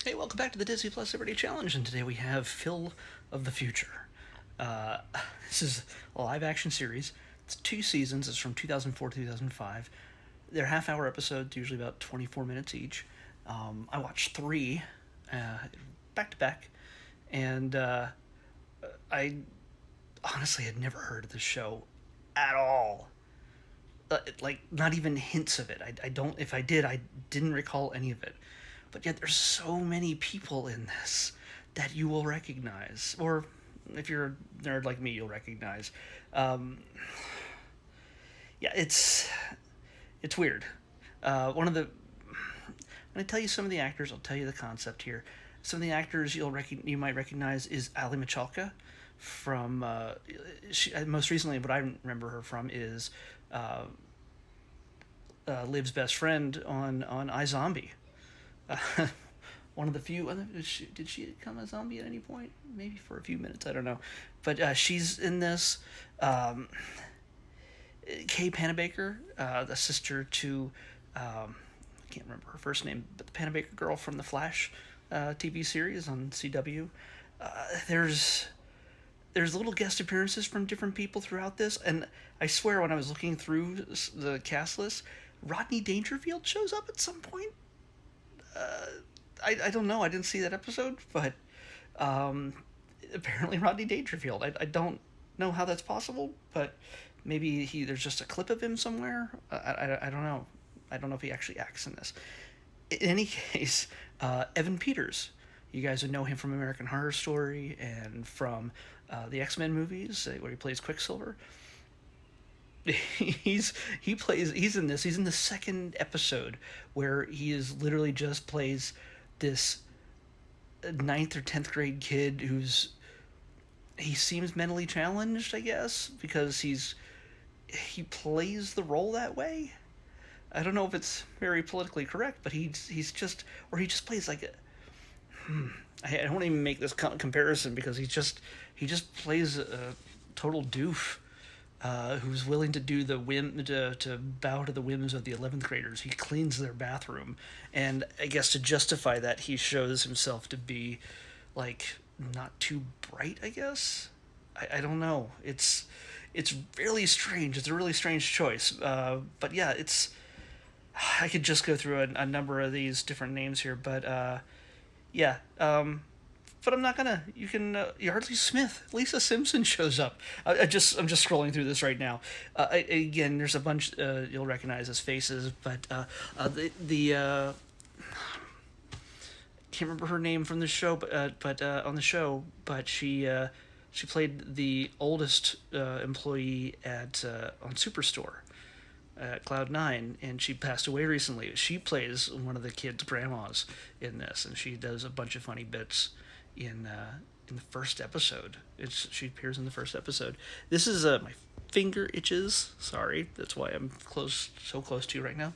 Hey, welcome back to the Disney Plus Everyday Challenge, and today we have Phil of the Future. Uh, this is a live action series. It's 2 seasons. It's from 2004 to 2005. They're half-hour episodes, usually about 24 minutes each. I watched three back to back, and I honestly had never heard of this show at all. Like, not even hints of it. I don't. If I did, I didn't recall any of it. But yet, there's so many people in this that you will recognize, or if you're a nerd like me, you'll recognize. Um, yeah, it's weird. One of the When I tell you some of the actors, I'll tell you the concept here. Some of the actors you might recognize is Ali Michalka from most recently. What I remember her from is uh, Liv's best friend on iZombie. Uh, one of the few. Did she become a zombie at any point? Maybe for a few minutes. I don't know. But she's in this. Kay Panabaker, the sister to. I can't remember her first name, but the Panabaker girl from the Flash TV series on CW. Uh, there's there's little guest appearances from different people throughout this, and I swear when I was looking through the cast list, Rodney Dangerfield shows up at some point. Uh, I don't know. I didn't see that episode, but um, apparently Rodney Dangerfield. I don't know how that's possible, but maybe there's just a clip of him somewhere. I don't know. I don't know if he actually acts in this. In any case, Evan Peters. You guys would know him from American Horror Story and from the X-Men movies, where he plays Quicksilver. He's in this. He's in the second episode where he is literally just plays this ninth or 10th grade kid he seems mentally challenged, I guess, because he plays the role that way. I don't know if it's very politically correct, but he just plays like a. I don't even make this comparison because he just plays a total doof, who's willing to do the to bow to the whims of the 11th graders. He cleans their bathroom, and I guess to justify that, he shows himself to be like not too bright. I guess I don't know. It's really strange. It's a really strange choice. But yeah, it's I could just go through a number of these different names here, but yeah. But I'm not gonna. You can Yardley Smith, Lisa Simpson shows up. I'm just scrolling through this right now. Again, there's a bunch you'll recognize as faces, but the can't remember her name from the show, but on the show, but she played the oldest employee at on Superstore at Cloud Nine, and she passed away recently. She plays one of the kids' grandmas in this, and she does a bunch of funny bits in the first episode. She appears in the first episode. This is my finger itches. Sorry, that's why I'm so close to you right now.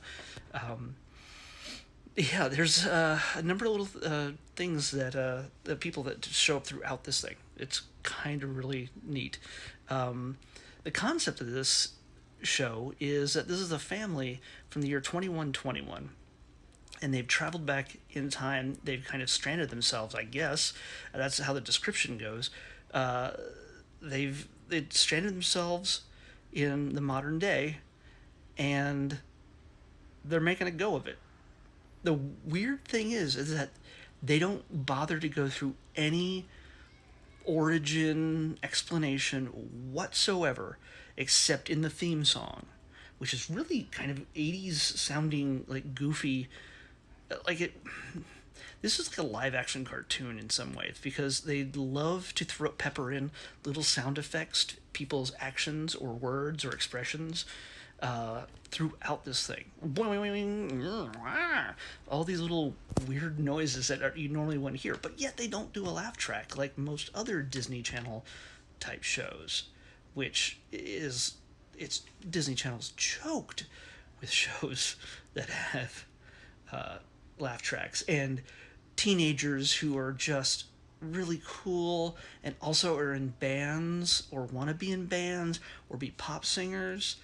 Yeah, there's a number of little things the people that show up throughout this thing. It's kind of really neat. The concept of this show is that this is a family from the year 2121, and they've traveled back in time. They've kind of stranded themselves, I guess. That's how the description goes. Uh, they've stranded themselves in the modern day, and they're making a go of it. The weird thing is that they don't bother to go through any origin explanation whatsoever, except in the theme song, which is really kind of 80s sounding, like goofy, like it. This is like a live action cartoon in some ways because they love to pepper in little sound effects to people's actions or words or expressions throughout this thing. All these little weird noises that you normally wouldn't hear, but yet they don't do a laugh track like most other Disney Channel type shows, which is it's Disney Channel's choked with shows that have laugh tracks and teenagers who are just really cool and also are in bands or want to be in bands or be pop singers,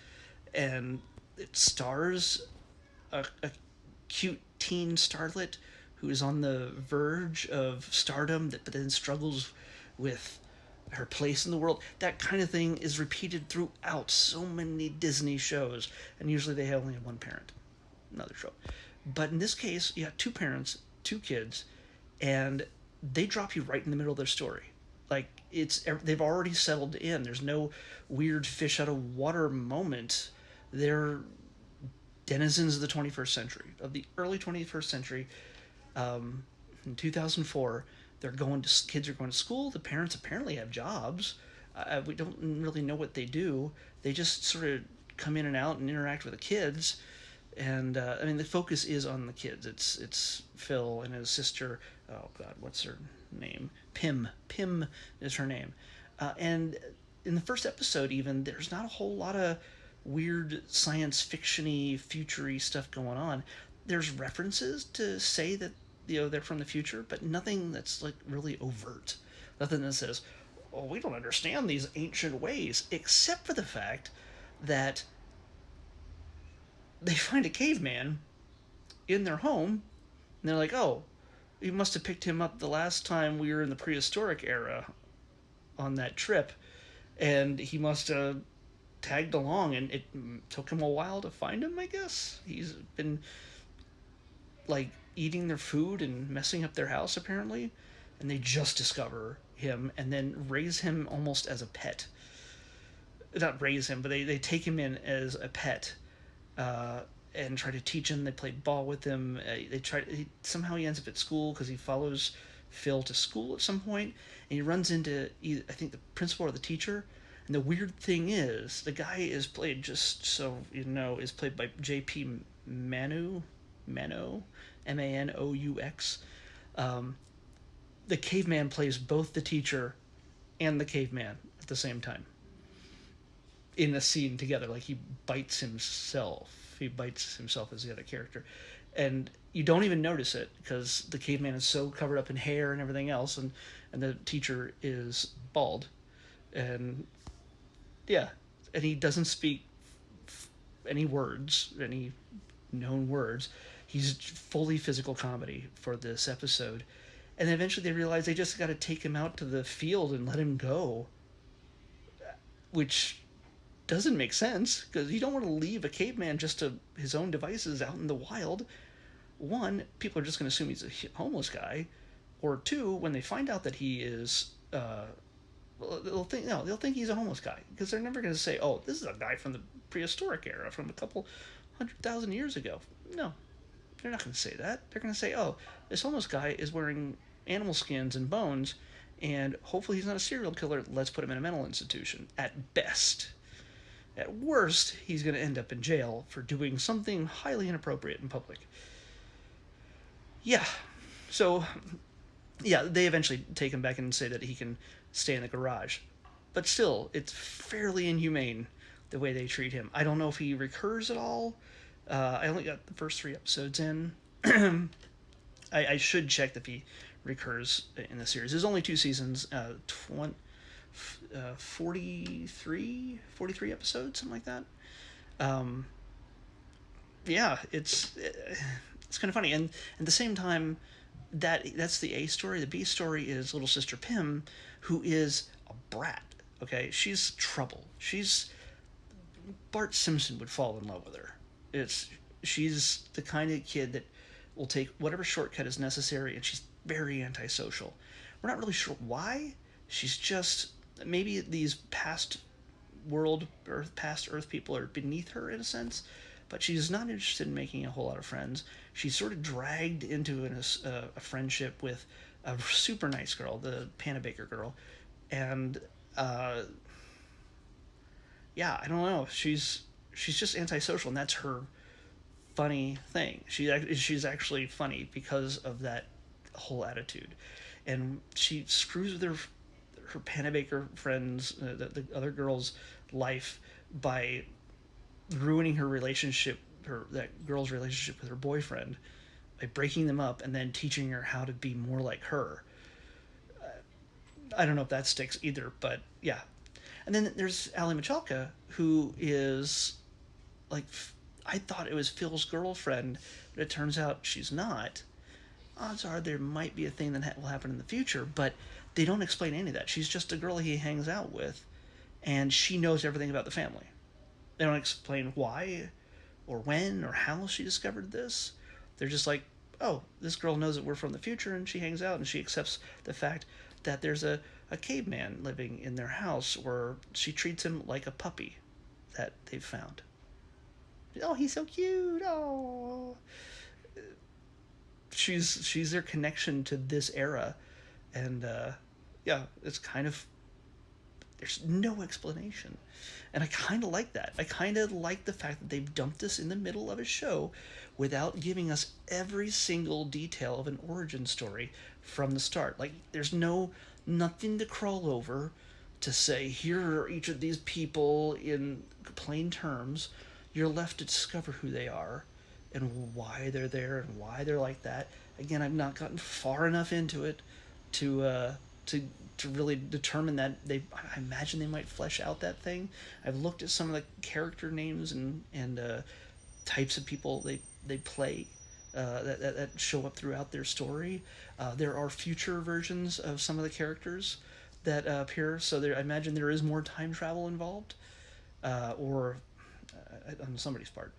and it stars a cute teen starlet who is on the verge of stardom, but then struggles with her place in the world. That kind of thing is repeated throughout so many Disney shows, and usually they only have one parent. Another show. But in this case, you have two parents, two kids, and they drop you right in the middle of their story. Like they've already settled in. There's no weird fish out of water moment. They're denizens of the 21st century, of the early 21st century. In 2004, kids are going to school. The parents apparently have jobs. We don't really know what they do. They just sort of come in and out and interact with the kids. And I mean, the focus is on the kids. It's Phil and his sister. Oh God, what's her name? Pim. Pim is her name. And in the first episode, even there's not a whole lot of weird science fiction-y, future-y stuff going on. There's references to say that they're from the future, but nothing that's like really overt. Nothing that says, "Oh, we don't understand these ancient ways," except for the fact that they find a caveman in their home, and they're like, "Oh, you must have picked him up the last time we were in the prehistoric era on that trip, and he must have tagged along, and it took him a while to find him, I guess. He's been, like, eating their food and messing up their house, apparently, and they just discover him and then raise him almost as a pet. Not raise him, but they take him in as a pet, and try to teach him. They play ball with him. Somehow he ends up at school because he follows Phil to school at some point, and he runs into I think the principal or the teacher. And the weird thing is, the guy is played, just so you know, is played by J.P. Manu, Manous. The caveman plays both the teacher and the caveman at the same time in a scene together. Like, he bites himself as the other character, and you don't even notice it because the caveman is so covered up in hair and everything else, and the teacher is bald, and yeah, and he doesn't speak any known words. He's fully physical comedy for this episode. And then eventually they realize they just got to take him out to the field and let him go, which doesn't make sense, because you don't want to leave a caveman just to his own devices out in the wild. One, people are just going to assume he's a homeless guy, or two, when they find out that he is, they'll think he's a homeless guy, because they're never going to say, "Oh, this is a guy from the prehistoric era, from a couple 100,000 years ago." No, they're not going to say that. They're going to say, "Oh, this homeless guy is wearing animal skins and bones, and hopefully he's not a serial killer. Let's put him in a mental institution." At best. At worst, he's going to end up in jail for doing something highly inappropriate in public. Yeah. So, yeah, they eventually take him back and say that he can stay in the garage. But still, it's fairly inhumane the way they treat him. I don't know if he recurs at all. I only got the first 3 episodes in. I should check if he recurs in the series. There's only 2 seasons, 43 episodes, something like that. Yeah, it's kind of funny. And at the same time, that's the A story. The B story is little sister Pim, who is a brat. Okay, she's trouble. Bart Simpson would fall in love with her. She's the kind of kid that will take whatever shortcut is necessary, and she's very antisocial. We're not really sure why. She's just, maybe these past Earth people are beneath her in a sense, but she's not interested in making a whole lot of friends. She's sort of dragged into a friendship with a super nice girl, the Panabaker girl, and yeah, I don't know. She's just antisocial, and that's her funny thing. She's actually funny because of that whole attitude, and she screws with her Panabaker friends, the other girl's life, by ruining that girl's relationship with her boyfriend, by breaking them up and then teaching her how to be more like her. I don't know if that sticks either, but yeah. And then there's Ali Michalka, who is, like, I thought it was Phil's girlfriend, but it turns out she's not. odds are there might be a thing that will happen in the future, but they don't explain any of that. She's just a girl he hangs out with, and she knows everything about the family. They don't explain why or when or how she discovered this. They're just like, oh, this girl knows that we're from the future and she hangs out and she accepts the fact that there's a caveman living in their house, or she treats him like a puppy that they've found. Oh, he's so cute. Oh, she's their connection to this era, and yeah, it's kind of, there's no explanation. And I kind of like that. I kind of like the fact that they've dumped this in the middle of a show without giving us every single detail of an origin story from the start. Like, there's nothing to crawl over to say, here are each of these people in plain terms. You're left to discover who they are and why they're there and why they're like that. Again, I've not gotten far enough into it to really determine that. I imagine they might flesh out that thing. I've looked at some of the character names and types of people they play that show up throughout their story. There are future versions of some of the characters that appear, so I imagine there is more time travel involved, or on somebody's part.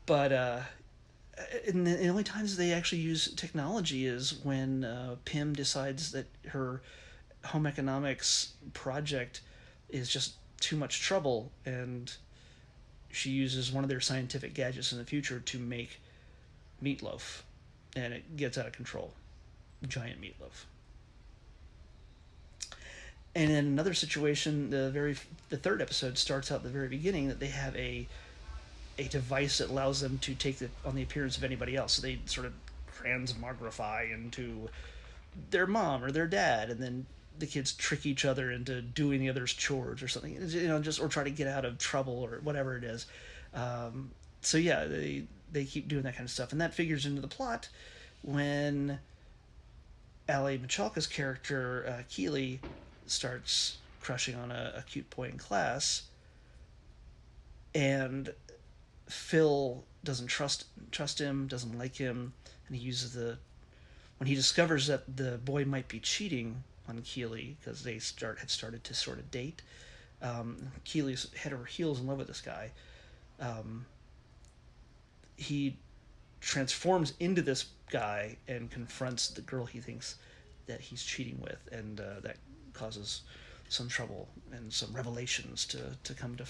But and the only times they actually use technology is when Pym decides that her home economics project is just too much trouble, and she uses one of their scientific gadgets in the future to make meatloaf, and it gets out of control. Giant meatloaf. And in another situation, the third episode starts out at the very beginning that they have a device that allows them to take on the appearance of anybody else. So they sort of transmogrify into their mom or their dad, and then the kids trick each other into doing the other's chores or something, just or try to get out of trouble or whatever it is. So yeah, they keep doing that kind of stuff, and that figures into the plot when Ali Michalka's character Keeley starts crushing on a cute boy in class, and Phil doesn't trust him, doesn't like him, and he uses when he discovers that the boy might be cheating on Keeley because they had started to sort of date. Keeley's head over heels in love with this guy. He transforms into this guy and confronts the girl he thinks that he's cheating with, and that causes some trouble and some revelations to come to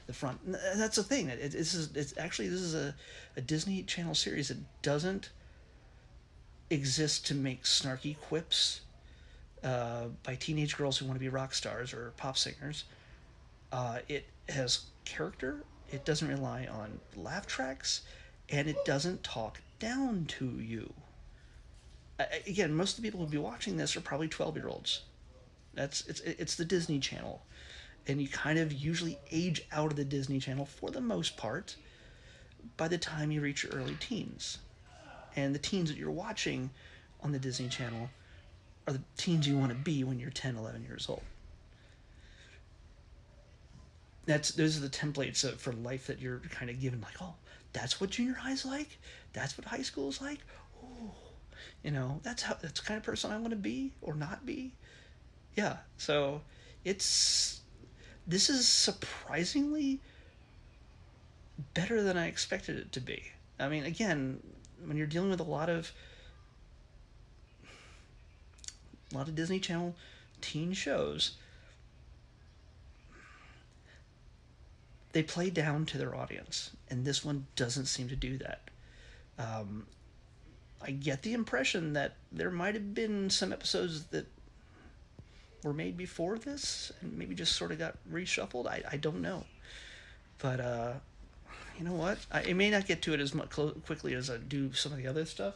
the front. And that's the thing. This is a Disney Channel series that doesn't exist to make snarky quips by teenage girls who want to be rock stars or pop singers. It has character. It doesn't rely on laugh tracks, and it doesn't talk down to you. Again, most of the people who'll be watching this are probably 12-year-olds. It's the Disney Channel, and you kind of usually age out of the Disney Channel for the most part by the time you reach your early teens. And the teens that you're watching on the Disney Channel are the teens you want to be when you're 10, 11 years old. Those are the templates for life that you're kind of given, like, oh, that's what junior high's like? That's what high school's like? Oh, that's the kind of person I want to be or not be. Yeah, so this is surprisingly better than I expected it to be. I mean, again, when you're dealing with a lot of Disney Channel teen shows, they play down to their audience, and this one doesn't seem to do that. I get the impression that there might have been some episodes that were made before this and maybe just sort of got reshuffled. I don't know. But you know what? I may not get to it as much quickly as I do some of the other stuff.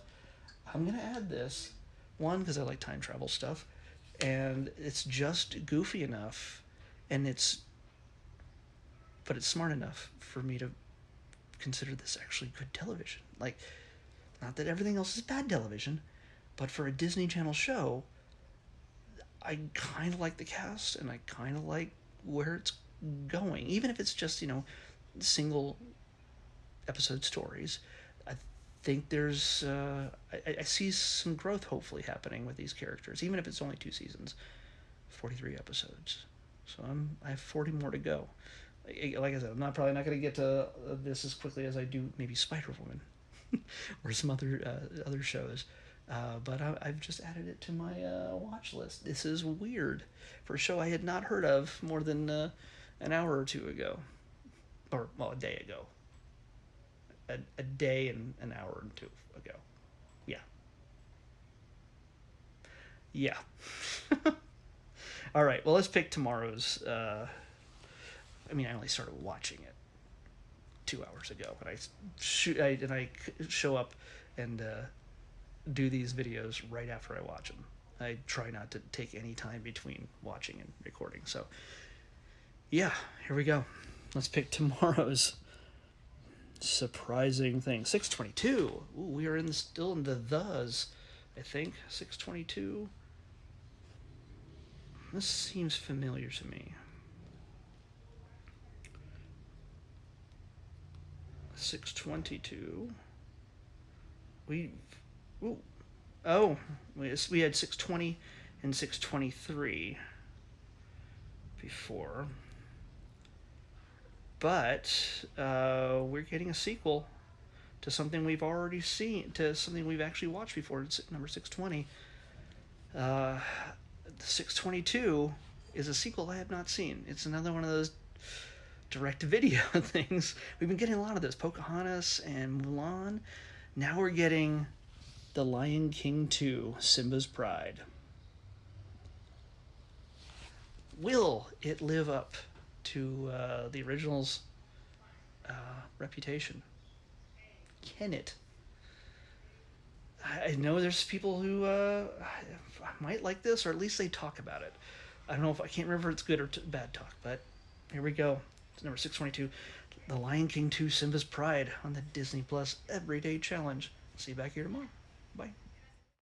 I'm going to add this. One, because I like time travel stuff. And it's just goofy enough, but it's smart enough for me to consider this actually good television. Like, not that everything else is bad television, but for a Disney Channel show, I kind of like the cast, and I kind of like where it's even if it's just single episode stories. I think there's I see some growth hopefully happening with these characters, even if it's only 2 seasons, 43 episodes. So I have 40 more to go. Like I said, I'm probably not going to get to this as quickly as I do maybe Spider Woman or some other shows. But I've just added it to my watch list. This is weird for a show I had not heard of more than an hour or two ago, or well, a day ago. A day and an hour or two ago. Yeah. Yeah. All right. Well, let's pick tomorrow's. I mean, I only started watching it 2 hours ago, but I show up and do these videos right after I watch them. I try not to take any time between watching and recording. So, yeah, here we go. Let's pick tomorrow's surprising thing. 622. Ooh, we are still in the thes, I think. 622. This seems familiar to me. 622. We had 620 and 623 before, but we're getting a sequel to something we've already seen, to something we've actually watched before. It's number 620. 622 is a sequel I have not seen. It's another one of those direct-to-video things. We've been getting a lot of this. Pocahontas and Mulan. Now we're getting The Lion King 2, Simba's Pride. Will it live up to the original's reputation? Can it? I know there's people who might like this, or at least they talk about it. I don't know if I can't remember if it's good or bad talk, but here we go. It's number 622, The Lion King 2, Simba's Pride on the Disney Plus Everyday Challenge. See you back here tomorrow. Bye.